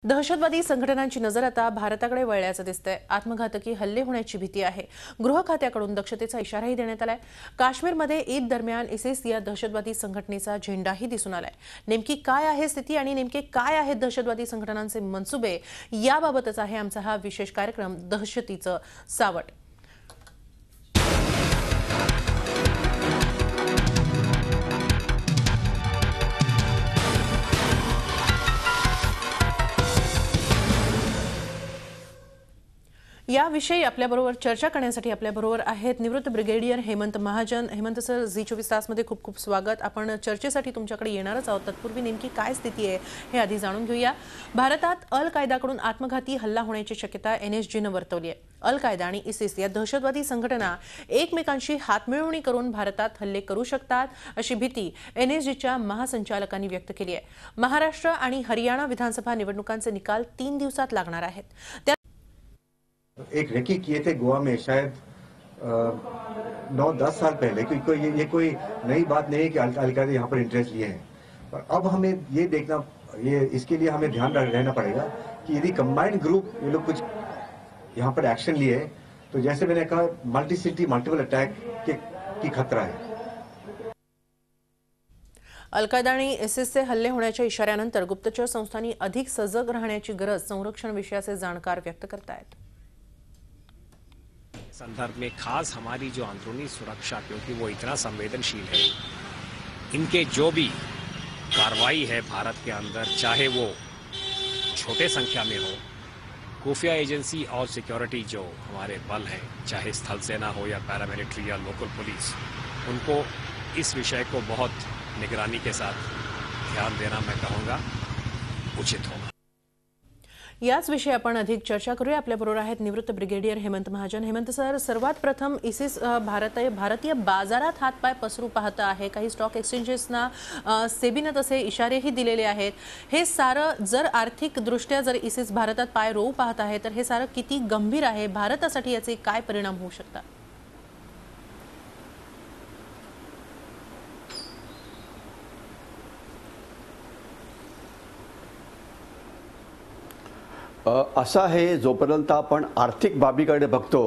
दहशतवादी संघटनांची नजर आता भारताकडे वळल्याचं दिसतंय। आत्मघातकी हल्ले होण्याची भीती आहे। गृह खात्याकडून दक्षतेचा इशाराही देण्यात आलाय। काश्मीरमध्ये ईद दरम्यान इसिस या दहशतवादी संघटनेचा झेंडाही दिसून आलाय। नेमकी काय आहे स्थिती आणि नेमके काय आहेत दहशतवादी संघटनांचे मनसुबे, याबाबतच आहे आमचा हा विशेष कार्यक्रम दहशतीचं सावट। याविषयी आपल्याबरोबर चर्चा करण्यासाठी आपल्याबरोबर आहेत निवृत्त ब्रिगेडियर हेमंत महाजन। हेमंत सर, झी24 तासमध्ये खूप खूप स्वागत। आपण चर्चेसाठी तुमच्याकडे येणारच आहोत। तत्पूर्वी नेमकी काय स्थिती आहे हे आधी जाणून घेऊया। भारतात अल कायदाकडून आत्मघाती हल्ला होण्याची शक्यता एनएसजीने वर्तवली आहे। अल कायदा आणि इसिस या दहशतवादी संघटना एकमेकांशी हातमिळवणी करून भारतात हल्ले करू शकतात अशी भीती एनएसजीच्या महासंचालकांनी व्यक्त केली आहे। महाराष्ट्र आणि हरियाणा विधानसभा निवडणुकांचे निकाल 3 दिवसात लागणार आहेत। एक रेकी किए थे गोवा में शायद 9-10 साल पहले, क्योंकि ये कोई नई बात नहीं है कि अलकायदा यहाँ पर इंटरेस्ट लिए हैं। पर अब हमें ये देखना, इसके लिए हमें ध्यान रहना पड़ेगा कि यदि कंबाइंड ग्रुप ये लोग कुछ यहाँ पर एक्शन लिए तो जैसे मैंने कहा मल्टी सिटी मल्टीपल अटैक की खतरा है। अल कायदा आणि इसिसचे हल्ले होण्याच्या इशाऱ्यानंतर गुप्तचर संस्थांनी अधिक सजग राहण्याची गरज संरक्षण विषयाचे जाणकार व्यक्त करतायत। संदर्भ में खास हमारी जो अंदरूनी सुरक्षा, क्योंकि वो इतना संवेदनशील है, इनके जो भी कार्रवाई है भारत के अंदर, चाहे वो छोटे संख्या में हो, खुफिया एजेंसी और सिक्योरिटी जो हमारे बल हैं, चाहे स्थल सेना हो या पैरामिलिट्री या लोकल पुलिस, उनको इस विषय को बहुत निगरानी के साथ ध्यान देना मैं कहूँगा उचित होगा। याच विषयी आपण अधिक चर्चा करूया। आपल्याबरोबर आहेत निवृत्त ब्रिगेडियर हेमंत महाजन। हेमंत सर, सर्वात प्रथम इसिस भारतीय बाजारात हातपाय पसरू पाहत आहे। काही स्टॉक एक्सचेंजेसना सेबीने तसे इशारेही दिलेले आहेत। हे सारं जर आर्थिक दृष्ट्या जर इसिस भारतात पाय रोवू पाहत आहे तर हे सारं किती गंभीर आहे? भारतासाठी याचे काय परिणाम होऊ शकतात? असा आहे, जोपर्यंत आपण आर्थिक बाबीकडे बघतो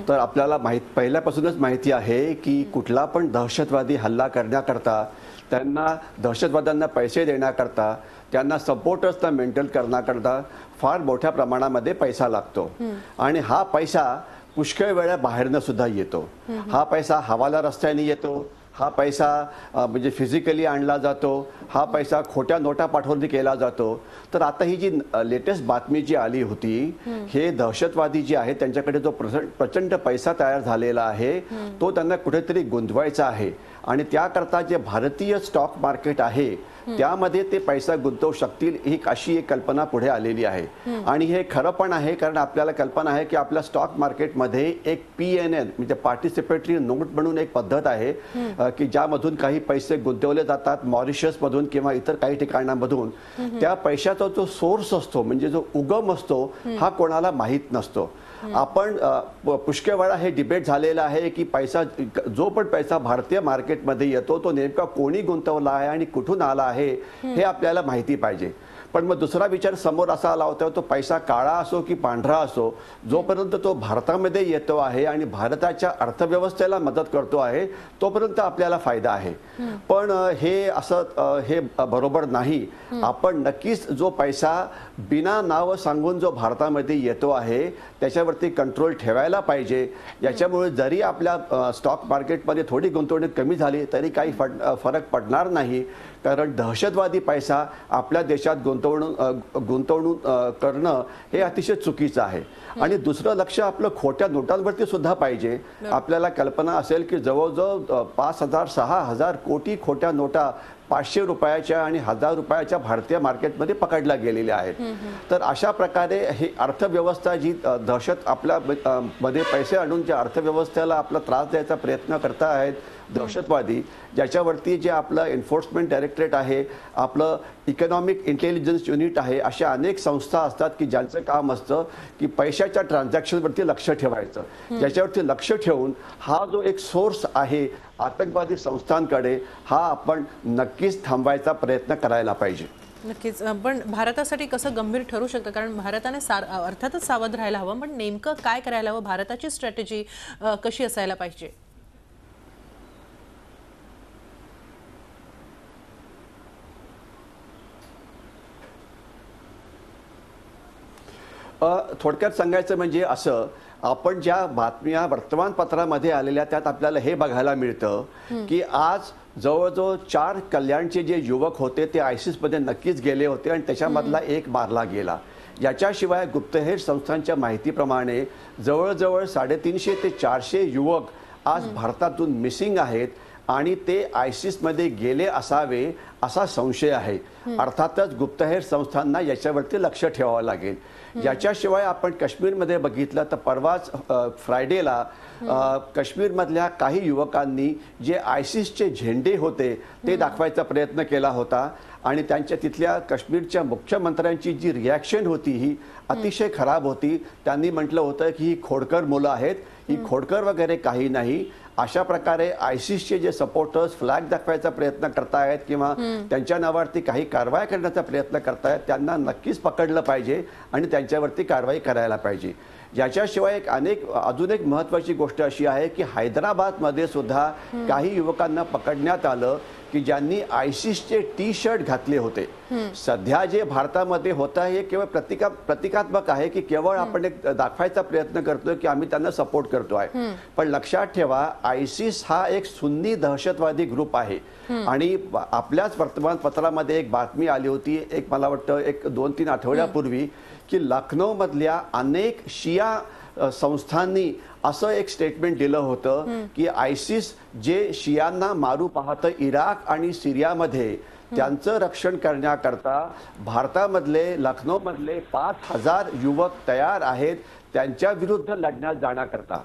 तर आपल्याला पहिल्यापासूनच माहिती आहे की कुठला पण दहशतवादी हल्ला करण्याकरता, त्यांना दहशतवाद्यांना पैसे देण्याकरता, त्यांना सपोर्टर्सना मेंटेन करण्याकरता फार मोठ्या प्रमाणामध्ये पैसा लागतो। आणि हा पैसा पुष्कळ वेळा बाहेरनं सुद्धा येतो। हा पैसा हवाला रस्त्याने येतो, हा पैसा म्हणजे फिजिकली आणला जातो, हा पैसा खोट्या नोटा पाठवून केला जातो। तर आता ही जी लेटेस्ट बातमी जी आली होती, हे दहशतवादी जे आहे त्यांच्याकडे जो प्रचंड पैसा तयार झालेला आहे तो त्यांना कुठेतरी गुंतवायचा आहे आणि त्याकरता जे भारतीय स्टॉक मार्केट आहे त्यामध्ये ते पैसा गुंतवू शकतील, ही अशी एक कल्पना पुढे आलेली आहे। आणि हे खरं पण आहे, कारण आपल्याला कल्पना आहे की आपल्या स्टॉक मार्केटमध्ये एक PNN म्हणजे पार्टिसिपेटरी नोट म्हणून एक पद्धत आहे की ज्यामधून काही पैसे गुंतवले जातात मॉरिशस मधून किंवा इतर काही ठिकाणांमधून। त्या पैशाचा जो सोर्स असतो म्हणजे जो उगम असतो हा कोणाला माहीत नसतो। आपण पुष्कळ वेळा हे डिबेट झालेलं आहे की पैसा, जो पण पैसा भारतीय मार्केटमध्ये येतो तो नेमका कोणी गुंतवला आहे आणि कुठून आला आहे हे आपल्याला माहिती पाहिजे। पण मग दुसरा विचार समोर असा आला होता, तो पैसा काळा असो की पांढरा असो, जोपर्यंत तो भारतामध्ये येतो आहे आणि भारताच्या अर्थव्यवस्थेला मदत करतो आहे तोपर्यंत आपल्याला फायदा आहे। पण हे असं हे बरोबर नाही। आपण नक्कीच जो पैसा बिना नाव सांगून जो भारतामध्ये येतो आहे त्याच्यावरती कंट्रोल ठेवायला पाहिजे। याच्यामुळे जरी आपल्या स्टॉक मार्केटमध्ये थोडी गुंतवणूक कमी झाली तरी काही फरक पडणार नाही, कारण दहशतवादी पैसा आपल्या देशात गुंतवणूक करणं हे अतिशय चुकीचं आहे। आणि दुसरं लक्ष आपलं खोट्या नोटांवरती सुद्धा पाहिजे। आपल्याला कल्पना असेल की जवळजवळ 5,000-6,000 कोटी खोट्या नोटा 500 रुपयाच्या आणि 1000 रुपयाच्या भारतीय मार्केटमध्ये पकडल्या गेलेल्या आहेत। तर अशा प्रकारे ही अर्थव्यवस्था जी दहशत आपल्या मध्ये पैसे आणून ज्या अर्थव्यवस्थेला आपला त्रास द्यायचा प्रयत्न करत आहेत दहशतवादी, ज्याच्यावरती जे आपलं एन्फोर्समेंट डायरेक्टरेट आहे, आपलं इकॉनॉमिक इंटेलिजन्स युनिट आहे, अशा अनेक संस्था असतात की ज्यांचं काम असतं की पैशाच्या ट्रान्झॅक्शनवरती लक्ष ठेवायचं। ज्याच्यावरती लक्ष ठेवून हा जो एक सोर्स आहे आतंकवादी संस्थांकडे, हा आपण नक्कीच थांबवायचा प्रयत्न करायला पाहिजे। नक्कीच. पण भारतासाठी कसं गंभीर ठरू शकतं, कारण भारताने अर्थातच सावध राहायला हवं, पण नेमकं काय करायला हवं, भारताची स्ट्रॅटेजी कशी असायला पाहिजे? थोडक्यात सांगायचं म्हणजे असं, आपण ज्या बातम्या वर्तमानपत्रामध्ये आलेल्या त्यात आपल्याला हे बघायला मिळतं की आज जवळजवळ 4 कल्याणचे जे युवक होते ते आयसिसमध्ये नक्कीच गेले होते आणि त्याच्यामधला एक मारला गेला. याच्याशिवाय गुप्तहेर संस्थांच्या माहितीप्रमाणे जवळजवळ 350 ते 400 युवक आज भारतातून मिसिंग आहेत आणि ते आयसिसमध्ये गेले असावे असा संशय आहे. अर्थातच गुप्तहेर संस्थांना याच्यावरती लक्ष ठेवावं लागेल. याच्याशिवाय आपण काश्मीरमध्ये बघितलं तर परवाच फ्रायडेला काश्मीरमधल्या काही युवकांनी जे आयसिसचे झेंडे होते ते दाखवायचा प्रयत्न केला होता आणि त्यांच्या तिथल्या काश्मीरच्या मुख्यमंत्र्यांची जी रिॲक्शन होती ही अतिशय खराब होती. त्यांनी म्हटलं होतं की ही खोडकर मुलं आहेत, ही खोडकर वगैरे काही नाही. अशा प्रकारे आयसिसचे जे सपोर्टर्स फ्लॅग दाखवायचा प्रयत्न करतायत किंवा त्यांच्या नावावरती काही कारवाई करण्याचा प्रयत्न करतायत त्यांना नक्कीच पकडलं पाहिजे आणि त्यांच्यावरती कारवाई करायला पाहिजे. याच्याशिवाय अजून एक महत्त्वाची गोष्ट अशी आहे की हैदराबादमध्ये सुद्धा काही युवकांना पकडण्यात आलं की ज्यांनी आयसिसचे टी-शर्ट घातले होते. सध्या जे भारतामध्ये होतं हे केवळ प्रतिकात्मक आहे की केवळ आपण एक दाखवायचा प्रयत्न करतोय की आम्ही त्यांना सपोर्ट करतोय. पण लक्षात ठेवा आयसिस हा एक सुन्नी दहशतवादी ग्रुप आहे आणि आपल्याच वर्तमानपत्रामध्ये एक बातमी आली होती एक मला वाटतं 2-3 आठवड्यापूर्वी की लखनौमधल्या अनेक शिया संस्थांनी असं एक स्टेटमेंट दिलं होतं की आयसिस जे शियांना मारू पाहतं इराक आणि सिरियामध्ये त्यांचं रक्षण करण्याकरता भारतामधले लखनौमधले 5000 युवक तयार आहेत त्यांच्या विरुद्ध लढण्यात जाण्याकरता.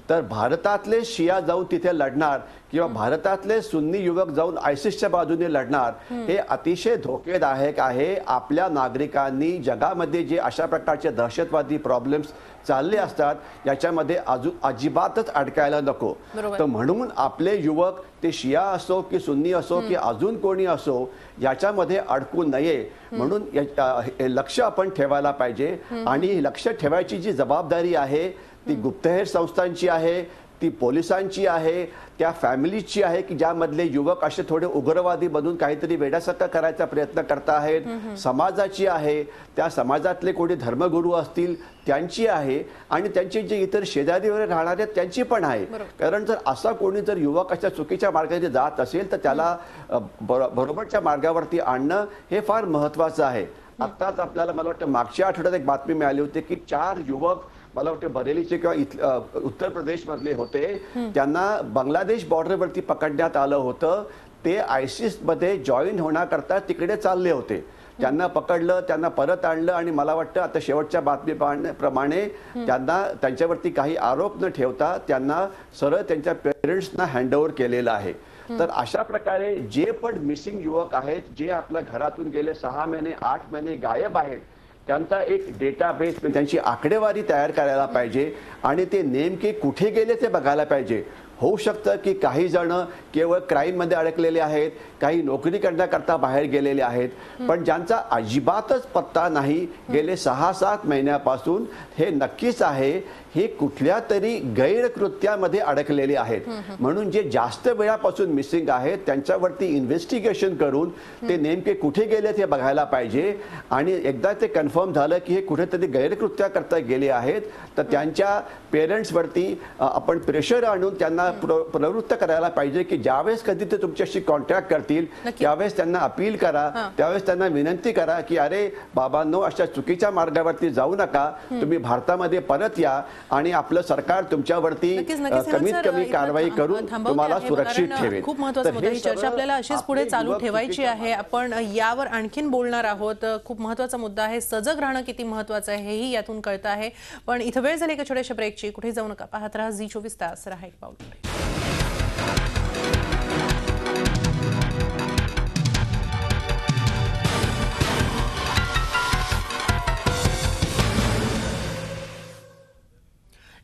तर भारतातले शिया जाऊन तिथे लढणार किंवा भारतातले सुन्नी युवक जाऊन आयसिसच्या बाजूने लढणार हे अतिशय धोकेदायक आहे. आपल्या नागरिकांनी जगामध्ये जे अशा प्रकारचे दहशतवादी प्रॉब्लेम्स चालले असतात याच्यामध्ये अजिबातच अडकायला नको. तर म्हणून आपले युवक ते शिया असो की सुन्नी असो की अजून कोणी असो याच्यामध्ये अडकू नये म्हणून लक्ष आपण ठेवायला पाहिजे. आणि लक्ष ठेवायची जी जबाबदारी आहे ती गुप्तहेर संस्थांची आहे, ती पोलिसांची आहे, त्या फॅमिलीची आहे की ज्यामधले युवक असे थोडे उग्रवादी बनून काहीतरी वेड्यासारखा करायचा प्रयत्न करत आहेत, समाजाची आहे, त्या समाजातले कोणी धर्मगुरू असतील त्यांची आहे आणि त्यांचे जे इतर शेजारी वगैरे राहणारे आहेत त्यांची पण आहे. कारण जर असा कोणी जर युवक अशा चुकीच्या मार्गाने जात असेल तर त्याला बरोबरच्या मार्गावरती आणणं हे फार महत्त्वाचं आहे. आत्ताच आपल्याला मला वाटतं मागच्या आठवड्यात एक बातमी मिळाली होती की 4 युवक मला वाटतं बरेलीचे किंवा उत्तर प्रदेश मधले होते त्यांना बांगलादेश बॉर्डरवरती पकडण्यात आलं होतं. ते आयसिस मध्ये जॉईन होण्याकरता तिकडे चालले होते. त्यांना पकडलं, त्यांना परत आणलं आणि मला वाटतं आता शेवटच्या बातमीप्रमाणे त्यांना त्यांच्यावरती काही आरोप न ठेवता त्यांना सरळ त्यांच्या पेरेंट्सना हँडओव्हर केलेलं आहे. तर अशा प्रकारे जे पण मिसिंग युवक आहेत जे आपल्या घरातून गेले 6 महिने 8 महिने गायब आहेत त्यांचा एक डेटाबेस त्यांची आकडेवारी तयार करायला पाहिजे आणि ते नेमके कुठे गेले ते बघायला पाहिजे. होऊ शकतं की काही जण केवळ क्राईममध्ये अडकलेले आहेत, काही नोकरी करण्याकरता बाहेर गेलेले आहेत, पण ज्यांचा अजिबातच पत्ता नाही गेले 6-7 महिन्यापासून हे नक्कीच आहे हे कुठल्या तरी गैरकृत्यामध्ये अडकलेले आहेत. म्हणून जे जास्त वेळापासून मिसिंग आहेत त्यांच्यावरती इन्व्हेस्टिगेशन करून ते नेमके कुठे गेले ते बघायला पाहिजे आणि एकदा ते कन्फर्म झालं की हे कुठेतरी गैरकृत्याकरता गेले आहेत तर त्यांच्या पेरेंट्सवरती आपण प्रेशर आणून त्यांना प्रवृत्त करायला पाहिजे की ज्यावेळेस कधी ते तुमच्याशी कॉन्टॅक्ट करतील त्यावेळेस त्यांना अपील करा, त्यावेळेस त्यांना विनंती करा की अरे बाबांनो अशा चुकीच्या मार्गावरती जाऊ नका, तुम्ही भारतामध्ये परत या आणि आपलं सरकार तुमच्यावरती कमीत कमी कारवाई करून तुम्हाला सुरक्षित ठेवेल. खूप महत्त्वाचा मुद्दा, ही चर्चा आपल्याला अशीच पुढे चालू ठेवायची आहे. आपण यावर आणखीन बोलणार आहोत. खूप महत्त्वाचा मुद्दा आहे. सजग राहणं किती महत्त्वाचं आहे हेही यातून कळतं आहे. पण इथं वेळ झाली का छोट्याशा ब्रेकची. कुठे जाऊ नका, पाहत राहा झी 24 तास. रहा एक पाऊल.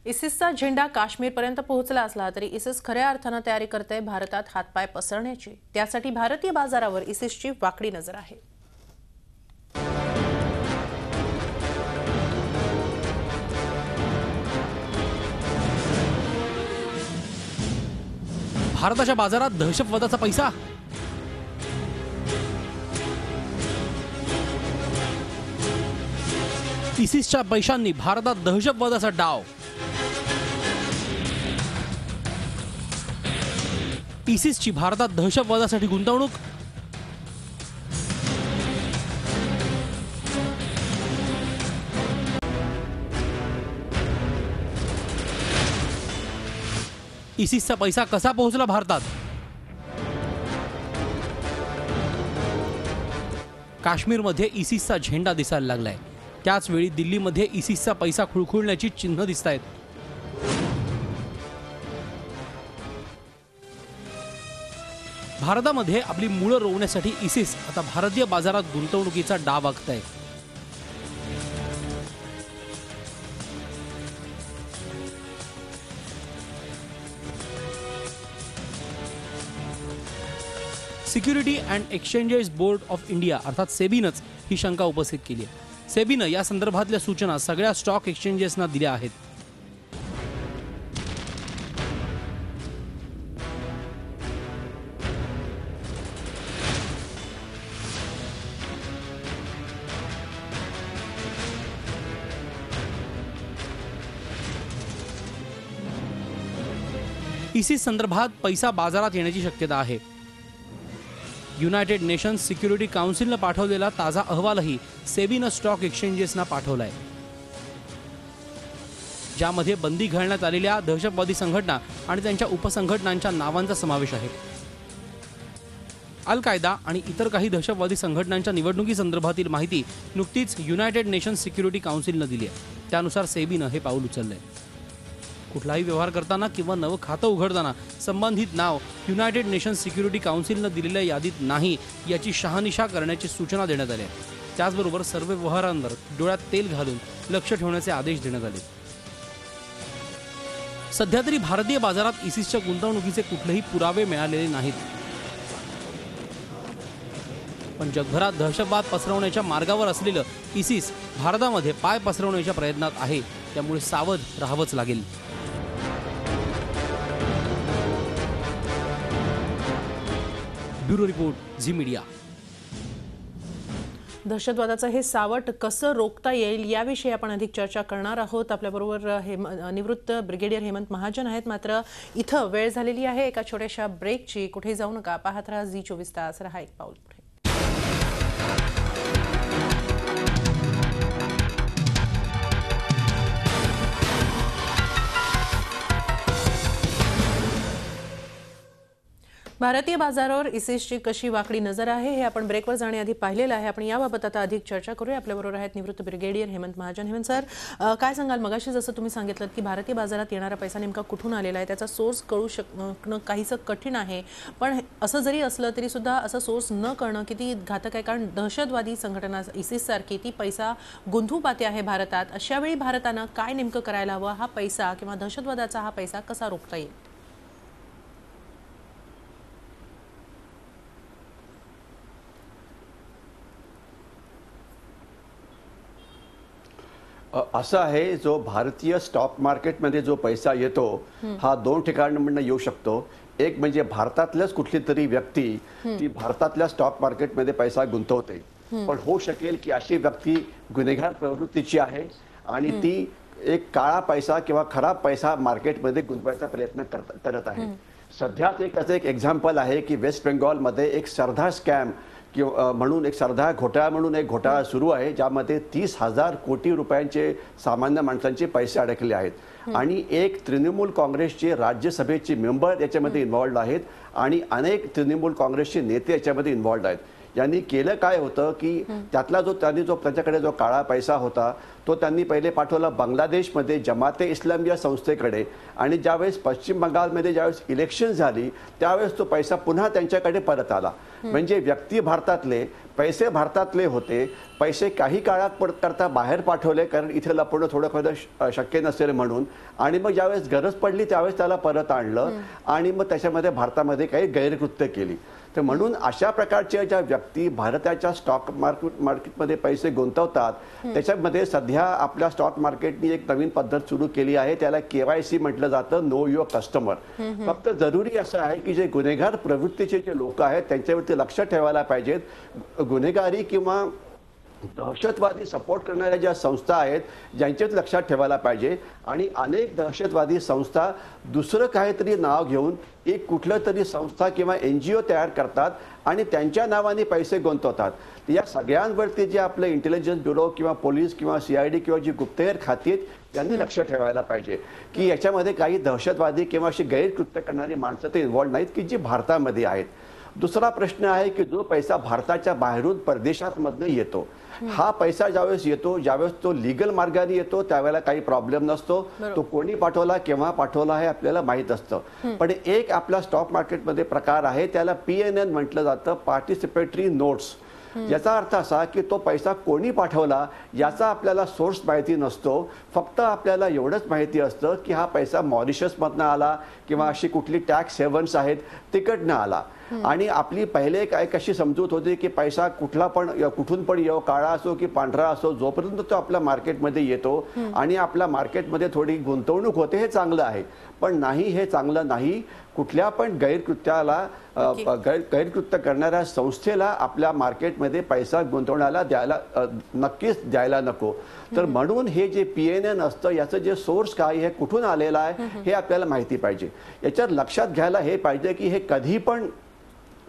इसिसचा झेंडा काश्मीरपर्यंत पोहोचला असला तरी इसिस खऱ्या अर्थानं तयारी करते भारतात हातपाय पसरण्याची. त्यासाठी भारतीय बाजारावर इसिसची वाकडी नजर आहे. भारताच्या बाजारात दहशतवादाचा पैसा? इसिसच्या पैशांनी भारतात दहशतवादाचा डाव. इसिसची भारतात दहशतवादासाठी गुंतवणूक. इसिसचा पैसा कसा पोहोचला भारतात? काश्मीरमध्ये इसिसचा झेंडा दिसायला लागलाय. त्याच वेळी दिल्लीमध्ये इसिसचा पैसा खुळखुळण्याची चिन्ह दिसत आहेत. भारतामध्ये आपली मुळं रोवण्यासाठी इसिस आता भारतीय बाजारात गुंतवणुकीचा डाव आखतंय. Security and exchanges board of India अर्थात सेबीनंच ही शंका उपस्थित केली आहे. सेबीनं या संदर्भातल्या सूचना सगळ्या स्टॉक एक्सचेंजेसना दिल्या आहेत. इसिस संदर्भात पैसा बाजारात येण्याची शक्यता आहे. युनायटेड नेशन्स सिक्युरिटी काउन्सिलनं पाठवलेला ताजा अहवालही सेबीनं स्टॉक एक्सचेंजेसना पाठवलाय, ज्यामध्ये बंदी घालण्यात आलेल्या दहशतवादी संघटना आणि त्यांच्या उपसंघटनांच्या नावांचा समावेश आहे. अल कायदा आणि इतर काही दहशतवादी संघटनांच्या निवडणुकीसंदर्भातील माहिती नुकतीच युनायटेड नेशन्स सिक्युरिटी काउन्सिलनं दिली आहे. त्यानुसार सेबीनं हे पाऊल उचललंय. कुठलाही व्यवहार करताना किंवा नवं खातं उघडताना संबंधित नाव युनायटेड नेशन्स सिक्युरिटी काउन्सिलनं दिलेल्या यादीत नाही याची शहानिशा करण्याची सूचना देण्यात आली आहे. त्याचबरोबर सर्व व्यवहारांवर डोळ्यात तेल घालून लक्ष ठेवण्याचे आदेश देण्यात आले. सध्या तरी भारतीय बाजारात इसिसच्या गुंतवणुकीचे कुठलेही पुरावे मिळालेले नाहीत. पण जगभरात दहशतवाद पसरवण्याच्या मार्गावर असलेलं इसिस भारतामध्ये पाय पसरवण्याच्या प्रयत्नात आहे. त्यामुळे सावध राहावंच लागेल. Bureau report, Zee Media. दहशतवादाचं हे सावट कसं रोखता येईल याविषयी आपण अधिक चर्चा करणार आहोत. आपल्याबरोबर निवृत्त ब्रिगेडियर हेमंत महाजन आहेत. मात्र इथं वेळ झालेली आहे एका छोट्याशा ब्रेकची. कुठे जाऊ नका, पाहत राहा झी 24 तास. रहा एक पाऊल पुढे. भारतीय बाजारावर इसिसची कशी वाकडी नजर आहे हे आपण ब्रेकवर जाण्याआधी पाहिलेलं आहे. आपण याबाबत आता अधिक चर्चा करूया. आपल्याबरोबर आहेत निवृत्त ब्रिगेडियर हेमंत महाजन. हेमंत सर, काय सांगाल? मगाशी जसं तुम्ही सांगितलं की भारतीय बाजारात येणारा पैसा नेमका कुठून आलेला आहे, त्याचा सोर्स कळू शकणं काहीसं कठीण आहे. पण असं जरी असलं तरी सुद्धा असा सोर्स न करणं किती घातक आहे, कारण दहशतवादी संघटना इसिस सारखी ती पैसा गुंतू पाहते आहे भारतात. अशा वेळी भारतानं काय नेमकं करायला हवं? हा पैसा किंवा दहशतवादाचा हा पैसा कसा रोखता येईल? असं आहे, जो भारतीय स्टॉक मार्केटमध्ये जो पैसा येतो हा दोन ठिकाणांमधून येऊ शकतो. एक म्हणजे भारतातल्याच कुठली तरी व्यक्ती ती भारतातल्या स्टॉक मार्केटमध्ये पैसा गुंतवते. पण होऊ शकेल की अशी व्यक्ती गुन्हेगार प्रवृत्तीची आहे आणि ती एक काळा पैसा किंवा खराब पैसा मार्केटमध्ये गुंतवायचा प्रयत्न करत आहे. सध्याच त्याचं एक एक्झाम्पल आहे की वेस्ट बेंगॉलमध्ये एक सरदार स्कॅम म्हणून एक सरदार घोटाळा म्हणून एक घोटाळा सुरू आहे, ज्यामध्ये 30,000 कोटी रुपयांचे सामान्य माणसांचे पैसे अडकले आहेत. आणि एक तृणमूल काँग्रेसचे राज्यसभेचे मेंबर याच्यामध्ये इन्व्हॉल्ड आहेत आणि अनेक तृणमूल काँग्रेसचे नेते याच्यामध्ये इन्व्हॉल्ड आहेत. यांनी केलं काय होतं की त्यातला त्यांच्याकडे जो काळा पैसा होता तो त्यांनी पहिले पाठवला बांगलादेशमध्ये जमाते इस्लामी या संस्थेकडे. आणि ज्यावेळेस पश्चिम बंगालमध्ये ज्यावेळेस इलेक्शन झाली त्यावेळेस तो पैसा पुन्हा त्यांच्याकडे परत आला. म्हणजे व्यक्ती भारतातले, पैसे भारतातले होते, पैसे काही काळाकरता बाहेर पाठवले कारण इथे लपवणं थोडं शक्य नसेल म्हणून. आणि मग ज्यावेळेस गरज पडली त्यावेळेस त्याला परत आणलं आणि मग त्याच्यामध्ये भारतामध्ये काही गैरकृत्य केली. तर म्हणून अशा प्रकारच्या ज्या व्यक्ती भारताच्या स्टॉक मार्केटमध्ये पैसे गुंतवतात, त्याच्यामध्ये सध्या आपल्या स्टॉक मार्केटनी एक नवीन पद्धत सुरू केली आहे, त्याला KYC म्हटलं जातं, नो युअर कस्टमर. फक्त जरुरी असं आहे की जे गुन्हेगार प्रवृत्तीचे जे लोक आहेत त्यांच्यावरती लक्ष ठेवायला पाहिजेत. गुन्हेगारी किंवा दहशतवादी सपोर्ट करणाऱ्या ज्या संस्था आहेत ज्यांच्यात लक्षात ठेवायला पाहिजे. आणि अनेक दहशतवादी संस्था दुसरं काहीतरी नाव घेऊन एक कुठलं तरी संस्था किंवा NGO तयार करतात आणि त्यांच्या नावाने पैसे गुंतवतात. या सगळ्यांवरती जे आपले इंटेलिजन्स ब्युरो किंवा पोलीस किंवा CID किंवा जी गुप्तहेर खाती आहेत त्यांनी लक्ष ठेवायला पाहिजे की याच्यामध्ये काही दहशतवादी किंवा अशी गैरकृत्य करणारी माणसं ते इन्व्हॉल्व नाहीत की जी भारतामध्ये आहेत. दुसरा प्रश्न आहे की जो पैसा भारताच्या बाहेरून परदेशातमधनं येतो, हा पैसा ज्यावेळेस येतो, ज्यावेळेस तो लीगल मार्गाने येतो त्यावेळेला काही प्रॉब्लेम नसतो. तो कोणी पाठवला, केव्हा पाठवला हे आपल्याला माहीत असतं. पण एक आपला स्टॉक मार्केटमध्ये प्रकार आहे, त्याला PNN म्हटलं जातं, पार्टिसिपेटरी नोट्स. याचा अर्थ असा की तो पैसा कोणी पाठवला याचा आपल्याला सोर्स माहिती नसतो. फक्त आपल्याला एवढंच माहिती असतं की हा पैसा मॉरिशसमधनं आला किंवा अशी कुठली टॅक्स हेवन्स आहेत तिकडनं आला. आणि आपली पहिले काय कशी समजूत होती की पैसा कुठून पण येऊ, काळा असो की पांढरा असो, जोपर्यंत तो आपल्या मार्केटमध्ये येतो आणि आपल्या मार्केटमध्ये थोडी गुंतवणूक होते हे चांगलं आहे. पण नाही, हे चांगलं नाही. कुठल्या पण गैरकृत्य करणाऱ्या संस्थेला आपल्या मार्केटमध्ये पैसा गुंतवण्याला नक्कीच द्यायला नको. तर म्हणून हे जे PNN असतं याचं जे सोर्स काय, हे कुठून आलेलं आहे हे आपल्याला माहिती पाहिजे. याच्यात लक्षात घ्यायला हे पाहिजे की हे कधी पण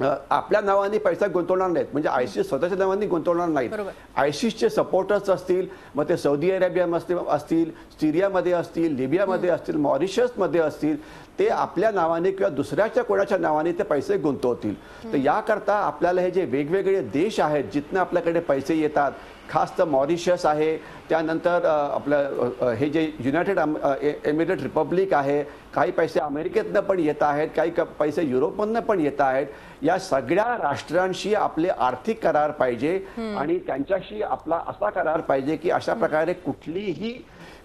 आपल्या नावाने पैसा गुंतवणार नाहीत, म्हणजे ISIS स्वतःच्या नावाने गुंतवणार नाहीत. ISISचे सपोर्टर्स असतील, मग ते सौदी अरेबियामध्ये असतील, सिरियामध्ये असतील, लिबियामध्ये असतील, मॉरिशसमध्ये असतील, ते आपल्या नावाने किंवा दुसऱ्याच्या कोणाच्या नावाने ते पैसे गुंतवतील. तर याकरता आपल्याला हे जे वेगवेगळे देश आहेत जिथनं आपल्याकडे पैसे येतात, खास तर मॉरिशस आहे, त्यानंतर आपलं हे जे युनायटेड एमिरेट रिपब्लिक आहे, काही पैसे अमेरिकेतनं पण येत आहेत, काही पैसे युरोपमधनं पण येत आहेत. या सगळ्या राष्ट्रांशी आपले आर्थिक करार पाहिजे आणि त्यांच्याशी आपला असा करार पाहिजे की अशा प्रकारे कुठलीही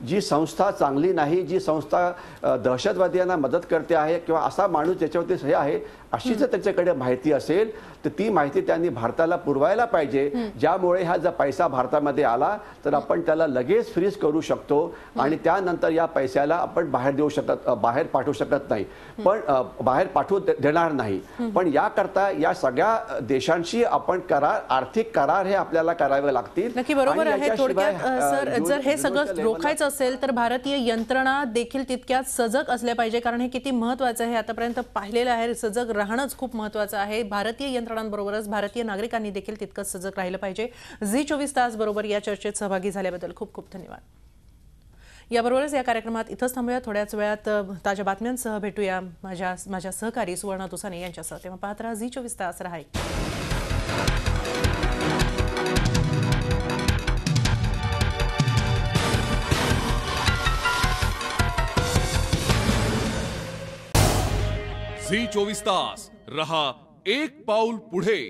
जी संस्था चांगली नाही, जी संस्था दहशतवाद्यांना मदत करते आहे किंवा असा माणूस ज्याच्यावरती हे आहे अशी जर त्याच्याकडे माहिती असेल तर ती माहिती त्यांनी भारताला पुरवायला पाहिजे. ज्यामुळे हा जर पैसा भारतामध्ये आला तर आपण त्याला लगेच फ्रीज करू शकतो आणि त्यानंतर या पैशाला आपण बाहेर पाठवू शकत नाही, पण बाहेर पाठवू देणार नाही. पण याकरता या सगळ्या देशांशी आपण आर्थिक करार हे आपल्याला करावे लागतील. नक्की बरोबर आहे. थोडक्यात सर, जर हे सगळं रोखायचं असेल तर भारतीय यंत्रणा देखील तितक्यात सजग असल्या पाहिजे, कारण हे किती महत्त्वाचं आहे आतापर्यंत पाहिलेलं आहे. सजग राहणंच खूप महत्त्वाचं आहे. भारतीय यंत्रणांबरोबरच भारतीय नागरिकांनी देखील तितकंच सजग राहिलं पाहिजे. झी24 तास बरोबर या चर्चेत सहभागी झाल्याबद्दल खूप खूप धन्यवाद. याबरोबरच या कार्यक्रमात इथंच थांबूया. थोड्याच वेळात ताज्या बातम्यांसह भेटूया माझ्या सहकारी सुवर्णा तुसाने यांच्यासह. तेव्हा पाहत राहा झी24 तास. रहा झी24 तास, रहा एक पाऊल पुढे.